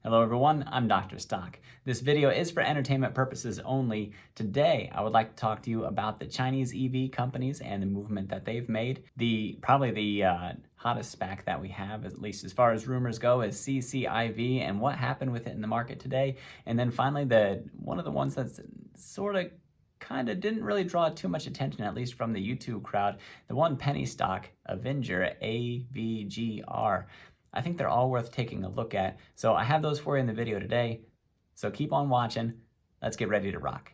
Hello everyone, I'm Dr. Stock. This video is for entertainment purposes only. Today, I would like to talk to you about the Chinese EV companies and the movement that they've made. Probably the hottest SPAC that we have, at least as far as rumors go, is CCIV and what happened with it in the market today. And then finally, one of the ones that's sort of kind of didn't really draw too much attention, at least from the YouTube crowd, the one penny stock, Avenger, AVGR. I think they're all worth taking a look at. So I have those for you in the video today. So keep on watching. Let's get ready to rock.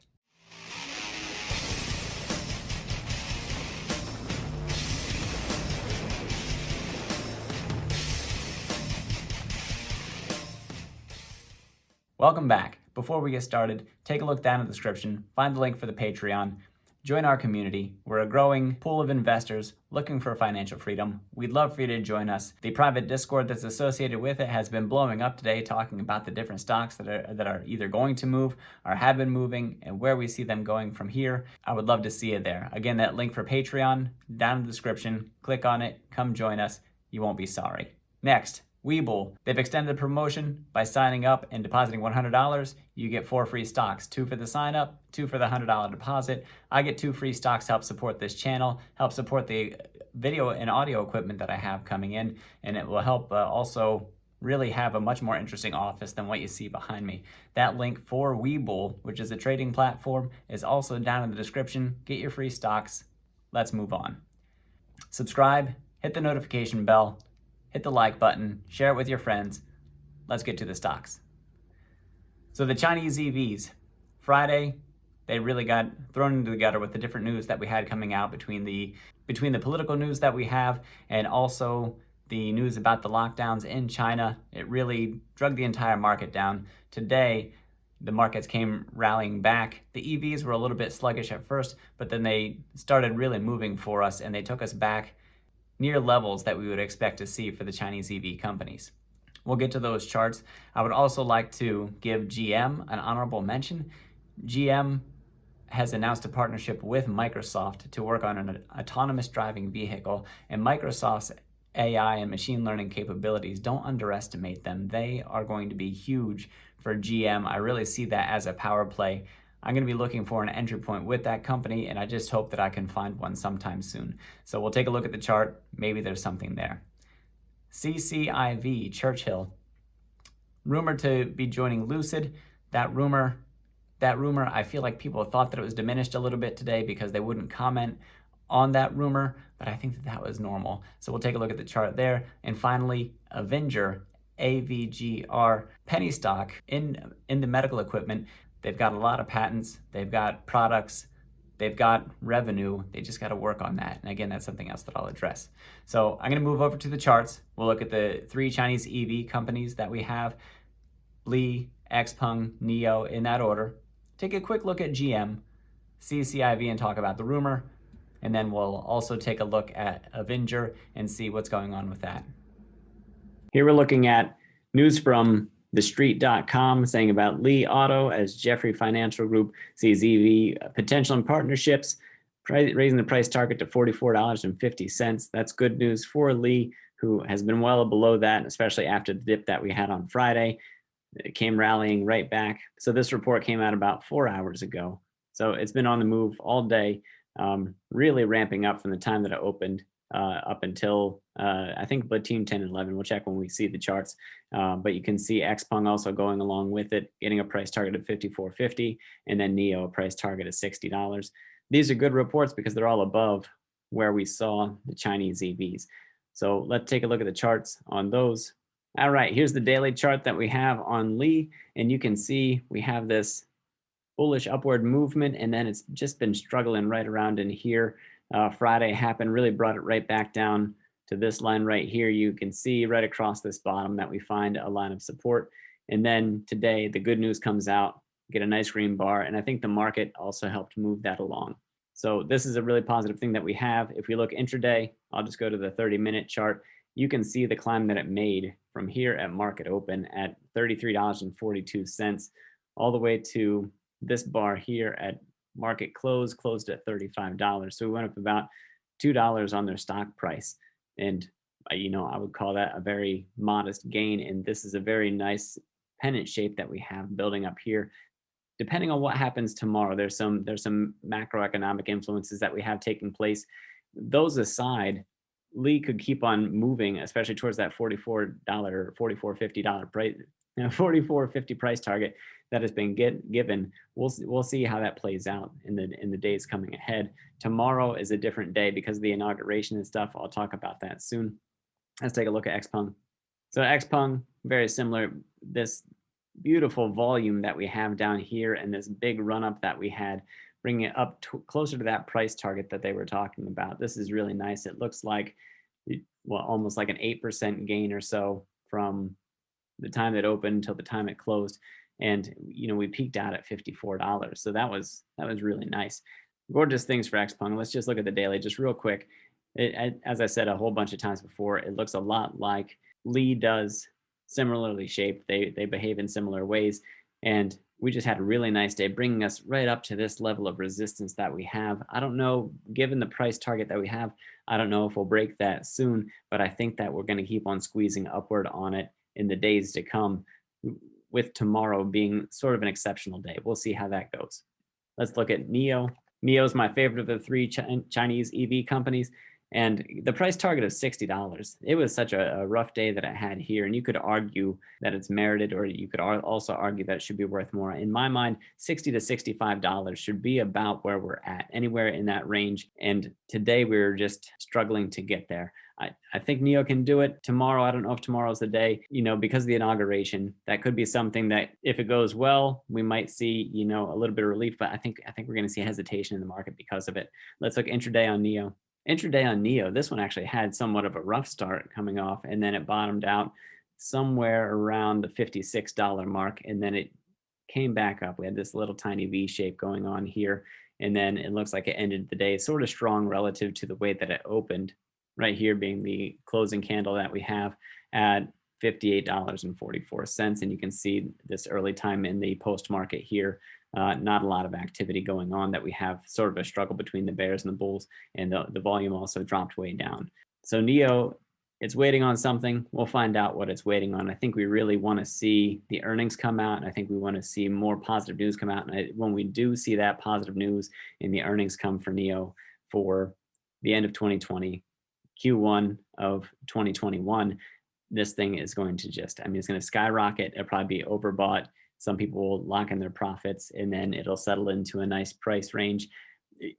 Welcome back. Before we get started, take a look down in the description, find the link for the Patreon. Join our community. We're a growing pool of investors looking for financial freedom. We'd love for you to join us. The private Discord that's associated with it has been blowing up today, talking about the different stocks that are either going to move or have been moving and where we see them going from here. I would love to see you there. Again, that link for Patreon down in the description. Click on it. Come join us. You won't be sorry. Next, Webull. They've extended the promotion by signing up and depositing $100. You get 4 free stocks, 2 for the sign up, 2 for the $100 deposit. I get 2 free stocks to help support this channel, help support the video and audio equipment that I have coming in, and it will help also really have a much more interesting office than what you see behind me. That link for Webull, which is a trading platform, is also down in the description. Get your free stocks. Let's move on. Subscribe, hit the notification bell, hit the like button, share it with your friends. Let's get to the stocks. So the Chinese EVs, Friday, they really got thrown into the gutter with the different news that we had coming out between the political news that we have and also the news about the lockdowns in China. It really drug the entire market down. Today, the markets came rallying back. The EVs were a little bit sluggish at first, but then they started really moving for us and they took us back near levels that we would expect to see for the Chinese EV companies. We'll get to those charts. I would also like to give GM an honorable mention. GM has announced a partnership with Microsoft to work on an autonomous driving vehicle, and Microsoft's AI and machine learning capabilities, don't underestimate them. They are going to be huge for GM. I really see that as a power play. I'm going to be looking for an entry point with that company, and I just hope that I can find one sometime soon. So we'll take a look at the chart. Maybe there's something there. CCIV, Churchill, rumored to be joining Lucid. That rumor, I feel like people thought that it was diminished a little bit today because they wouldn't comment on that rumor, but I think that was normal. So we'll take a look at the chart there. And finally, Avenger, AVGR, penny stock in the medical equipment. They've got a lot of patents, they've got products, they've got revenue. They just got to work on that. And again, that's something else that I'll address. So I'm going to move over to the charts. We'll look at the 3 Chinese EV companies that we have, Li, XPeng, NIO, in that order. Take a quick look at GM, CCIV, and talk about the rumor. And then we'll also take a look at Avenger and see what's going on with that. Here we're looking at news from TheStreet.com saying about Li Auto as Jeffries Financial Group sees EV potential in partnerships, raising the price target to $44.50. That's good news for Li, who has been well below that, especially after the dip that we had on Friday. It came rallying right back. So this report came out about 4 hours ago. So it's been on the move all day, really ramping up from the time that it opened up until I think between 10 and 11. We'll check when we see the charts. But you can see XPeng also going along with it, getting a price target of $54.50, and then NIO a price target of $60. These are good reports because they're all above where we saw the Chinese EVs. So let's take a look at the charts on those. All right, here's the daily chart that we have on Li, and you can see we have this bullish upward movement, and then it's just been struggling right around in here. Friday happened, really brought it right back down to this line right here. You can see right across this bottom that we find a line of support. And then today, the good news comes out, get a nice green bar, and I think the market also helped move that along. So this is a really positive thing that we have. If we look intraday, I'll just go to the 30-minute chart. You can see the climb that it made from here at market open at $33.42 all the way to this bar here at market closed at $35. So we went up about $2 on their stock price. And, I would call that a very modest gain. And this is a very nice pennant shape that we have building up here. Depending on what happens tomorrow, there's some macroeconomic influences that we have taking place. Those aside, Lee could keep on moving, especially towards that $44, $44.50 price, 44.50 price target that has been given. We'll see how that plays out in the days coming ahead. Tomorrow is a different day because of the inauguration and stuff. I'll talk about that soon. Let's take a look at XPeng. So XPeng, very similar. This beautiful volume that we have down here and this big run up that we had, bringing it up closer to that price target that they were talking about. This is really nice. It looks like, well, almost like an 8% gain or so from the time it opened till the time it closed. And, we peaked out at $54. So that was really nice. Gorgeous things for XPeng. Let's just look at the daily just real quick. As I said a whole bunch of times before, it looks a lot like Lee does, similarly shaped. They behave in similar ways. And we just had a really nice day, bringing us right up to this level of resistance that we have. I don't know, given the price target that we have, I don't know if we'll break that soon, but I think that we're going to keep on squeezing upward on it in the days to come, with tomorrow being sort of an exceptional day. We'll see how that goes. Let's look at NIO. NIO is my favorite of the three Chinese EV companies. And the price target of $60. It was such a rough day that it had here. And you could argue that it's merited, or you could also argue that it should be worth more. In my mind, $60 to $65 should be about where we're at, anywhere in that range. And today we're just struggling to get there. I think NIO can do it tomorrow. I don't know if tomorrow's the day, because of the inauguration. That could be something that if it goes well, we might see, a little bit of relief. But I think we're going to see hesitation in the market because of it. Let's look intraday on NIO. Intraday on NIO, this one actually had somewhat of a rough start coming off, and then it bottomed out somewhere around the $56 mark, and then it came back up. We had this little tiny V shape going on here, and then it looks like it ended the day sort of strong relative to the way that it opened, right here being the closing candle that we have at $58.44. And you can see this early time in the post market here. Not a lot of activity going on, that we have sort of a struggle between the bears and the bulls, and the volume also dropped way down. So NIO, it's waiting on something. We'll find out what it's waiting on. I think we really want to see the earnings come out, and I think we want to see more positive news come out. And when we do see that positive news and the earnings come for NIO for the end of 2020, Q1 of 2021, this thing is going to it's going to skyrocket. It'll probably be overbought. Some people will lock in their profits, and then it'll settle into a nice price range.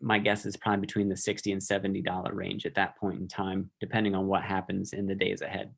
My guess is probably between the $60 and $70 range at that point in time, depending on what happens in the days ahead.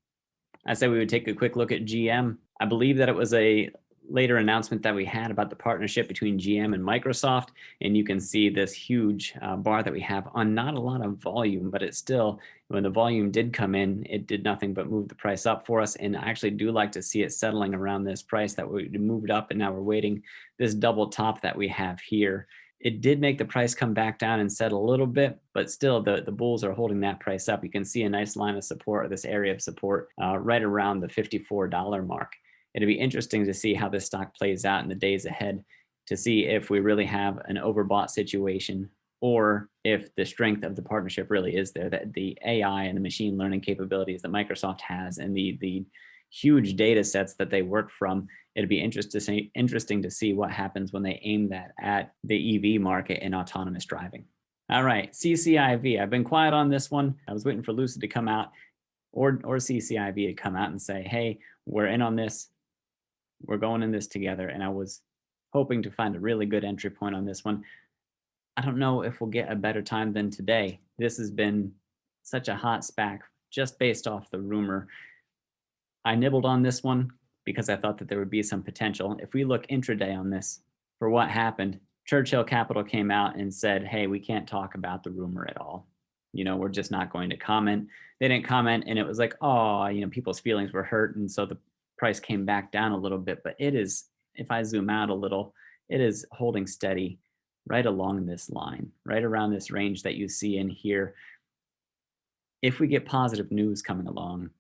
I said we would take a quick look at GM. I believe that it was a later announcement that we had about the partnership between GM and Microsoft, and you can see this huge bar that we have on not a lot of volume, but it's still, when the volume did come in, it did nothing but move the price up for us. And I actually do like to see it settling around this price that we moved up, and now we're waiting this double top that we have here. It did make the price come back down and settle a little bit, but still the bulls are holding that price up. You can see a nice line of support, or this area of support, right around the $54 mark. It'll be interesting to see how this stock plays out in the days ahead, to see if we really have an overbought situation, or if the strength of the partnership really is there, that the AI and the machine learning capabilities that Microsoft has, and the huge data sets that they work from. It'd be interesting to see what happens when they aim that at the EV market and autonomous driving. All right, CCIV. I've been quiet on this one. I was waiting for Lucid to come out, or CCIV to come out and say, hey, we're in on this. We're going in this together. And I was hoping to find a really good entry point on this one. I don't know if we'll get a better time than today. This has been such a hot SPAC just based off the rumor. I nibbled on this one because I thought that there would be some potential. If we look intraday on this, for what happened, Churchill Capital came out and said, hey, we can't talk about the rumor at all. We're just not going to comment. They didn't comment, and it was like, oh, people's feelings were hurt. And so the price came back down a little bit, but it is, if I zoom out a little, it is holding steady right along this line, right around this range that you see in here. If we get positive news coming along,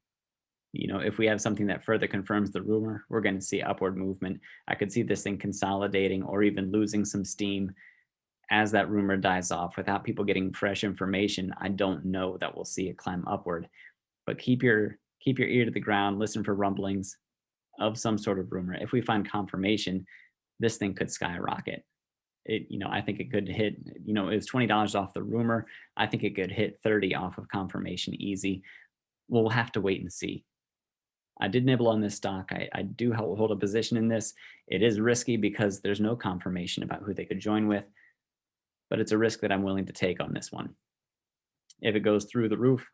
if we have something that further confirms the rumor, we're going to see upward movement. I could see this thing consolidating or even losing some steam as that rumor dies off. Without people getting fresh information, I don't know that we'll see it climb upward. But keep your ear to the ground, listen for rumblings. of some sort of rumor, if we find confirmation, this thing could skyrocket. I think it could hit, it was $20 off the rumor. I think it could hit 30 off of confirmation easy. We'll have to wait and see. I did nibble on this stock. I do hold a position in this. It is risky because there's no confirmation about who they could join with, but it's a risk that I'm willing to take on this one. If it goes through the roof,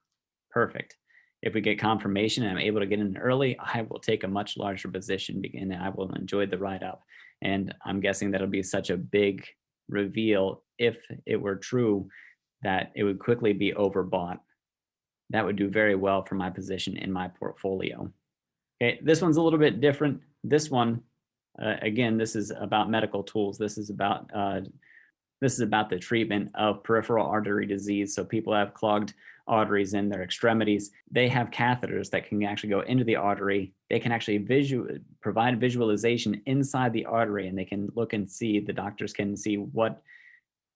perfect. If we get confirmation and I'm able to get in early, I will take a much larger position and I will enjoy the ride up. And I'm guessing that'll be such a big reveal if it were true that it would quickly be overbought. That would do very well for my position in my portfolio. Okay, this one's a little bit different. This one, again, this is about medical tools. This is about the treatment of peripheral artery disease. So people have clogged arteries in their extremities. They have catheters that can actually go into the artery. They can actually provide visualization inside the artery, and they can look and see, the doctors can see what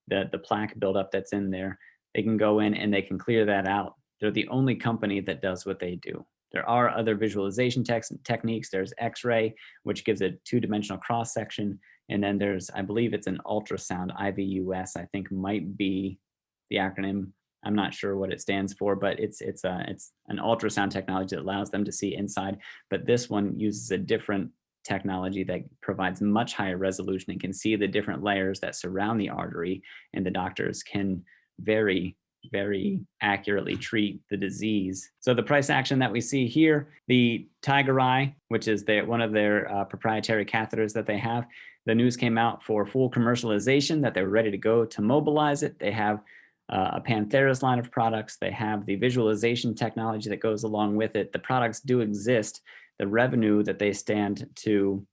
the plaque buildup that's in there. They can go in and they can clear that out. They're the only company that does what they do. There are other visualization techniques. There's X-ray, which gives a two-dimensional cross-section. And then there's, I believe it's an ultrasound, IVUS, I think might be the acronym. I'm not sure what it stands for, but it's an ultrasound technology that allows them to see inside. But this one uses a different technology that provides much higher resolution and can see the different layers that surround the artery, and the doctors can very accurately treat the disease. So the price action that we see here, the Tiger Eye, which is one of their proprietary catheters that they have, the news came out for full commercialization that they were ready to go to mobilize it. They have a Pantheris line of products. They have the visualization technology that goes along with it. The products do exist. The revenue that they stand to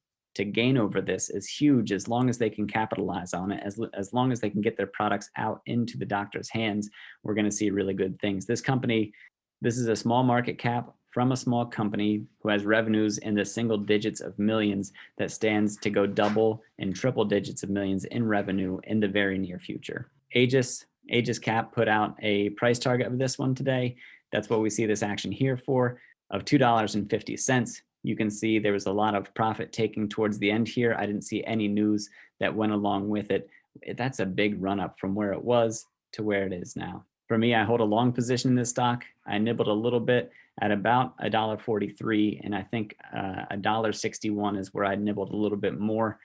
gain over this is huge, as long as they can capitalize on it, as long as they can get their products out into the doctor's hands. We're going to see really good things. This company, this is a small market cap from a small company who has revenues in the single digits of millions that stands to go double and triple digits of millions in revenue in the very near future. Aegis Cap put out a price target of this one today. That's what we see this action here for, of $2.50. You can see there was a lot of profit taking towards the end here. I didn't see any news that went along with it. That's a big run up from where it was to where it is now. For me, I hold a long position in this stock. I nibbled a little bit at about $1.43, and I think $1.61 is where I nibbled a little bit more.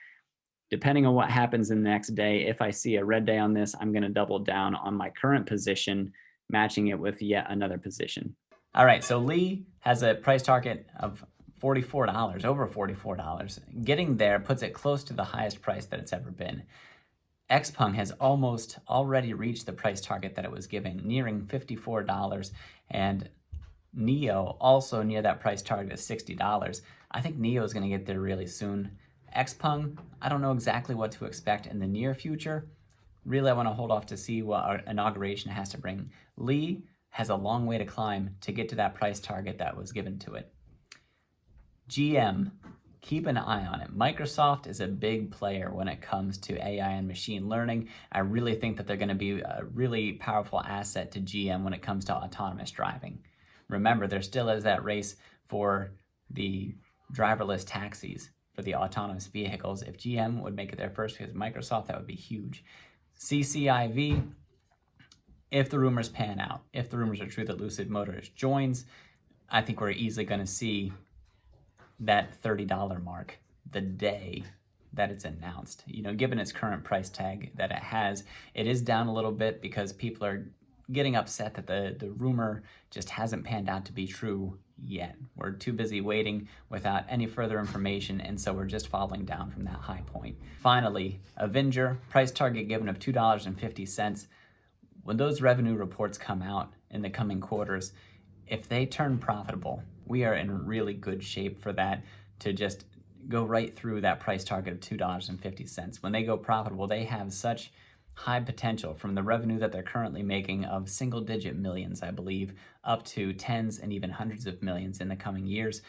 Depending on what happens in the next day, if I see a red day on this, I'm going to double down on my current position, matching it with yet another position. All right, so Lee has a price target of $44, over $44. Getting there puts it close to the highest price that it's ever been. XPeng has almost already reached the price target that it was given, nearing $54, and NIO also near that price target of $60. I think NIO is going to get there really soon. XPeng, I don't know exactly what to expect in the near future. Really, I want to hold off to see what our inauguration has to bring. Lee has a long way to climb to get to that price target that was given to it. GM, keep an eye on it. Microsoft is a big player when it comes to AI and machine learning. I really think that they're going to be a really powerful asset to GM when it comes to autonomous driving. Remember, there still is that race for the driverless taxis, for the autonomous vehicles. If GM would make it there first because of Microsoft, that would be huge. CCIV, if the rumors pan out, if the rumors are true that Lucid Motors joins, I think we're easily going to see that $30 mark the day that it's announced. Given its current price tag that it has, it is down a little bit because people are getting upset that the rumor just hasn't panned out to be true yet. We're too busy waiting without any further information, and so we're just falling down from that high point. Finally, Avenger, price target given of $2.50. When those revenue reports come out in the coming quarters, if they turn profitable, we are in really good shape for that to just go right through that price target of $2.50. When they go profitable, they have such high potential from the revenue that they're currently making of single-digit millions, I believe, up to tens and even hundreds of millions in the coming years.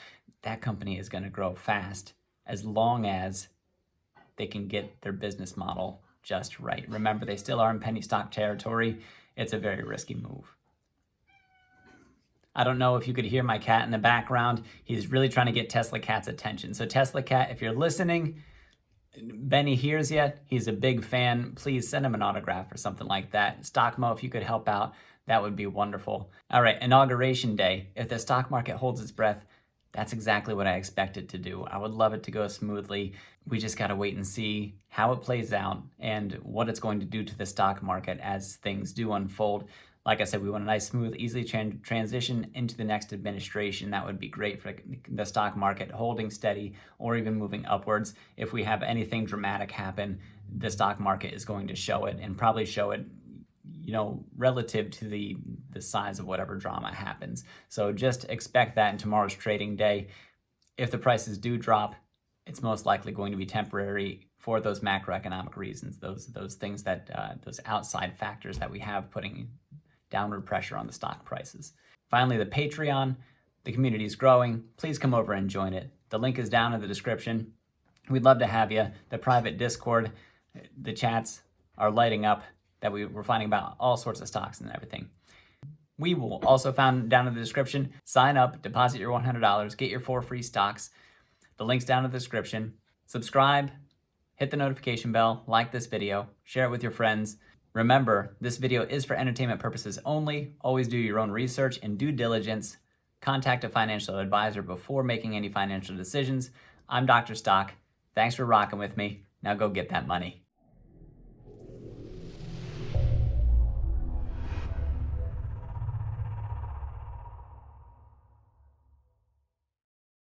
That company is going to grow fast as long as they can get their business model just right. Remember, they still are in penny stock territory. It's a very risky move. I don't know if you could hear my cat in the background. He's really trying to get Tesla Cat's attention. So Tesla Cat, if you're listening, Benny hears you. He's a big fan. Please send him an autograph or something like that. Stockmo, if you could help out, that would be wonderful. All right, inauguration day. If the stock market holds its breath, that's exactly what I expect it to do. I would love it to go smoothly. We just got to wait and see how it plays out and what it's going to do to the stock market as things do unfold. Like I said, we want a nice, smooth, easily transition into the next administration. That would be great for the stock market holding steady or even moving upwards. If we have anything dramatic happen, the stock market is going to show it, and probably show it, you know, relative to the size of whatever drama happens. So just expect that in tomorrow's trading day. If the prices do drop, it's most likely going to be temporary for those macroeconomic reasons, those things that, those outside factors that we have putting downward pressure on the stock prices. Finally, the Patreon. The community is growing. Please come over and join it. The link is down in the description. We'd love to have you. The private Discord, the chats are lighting up, that we're finding about all sorts of stocks and everything. We will also find down in the description. Sign up, deposit your $100, get your 4 free stocks. The link's down in the description. Subscribe, hit the notification bell, like this video, share it with your friends. Remember, this video is for entertainment purposes only. Always do your own research and due diligence. Contact a financial advisor before making any financial decisions. I'm Dr. Stock. Thanks for rocking with me. Now go get that money.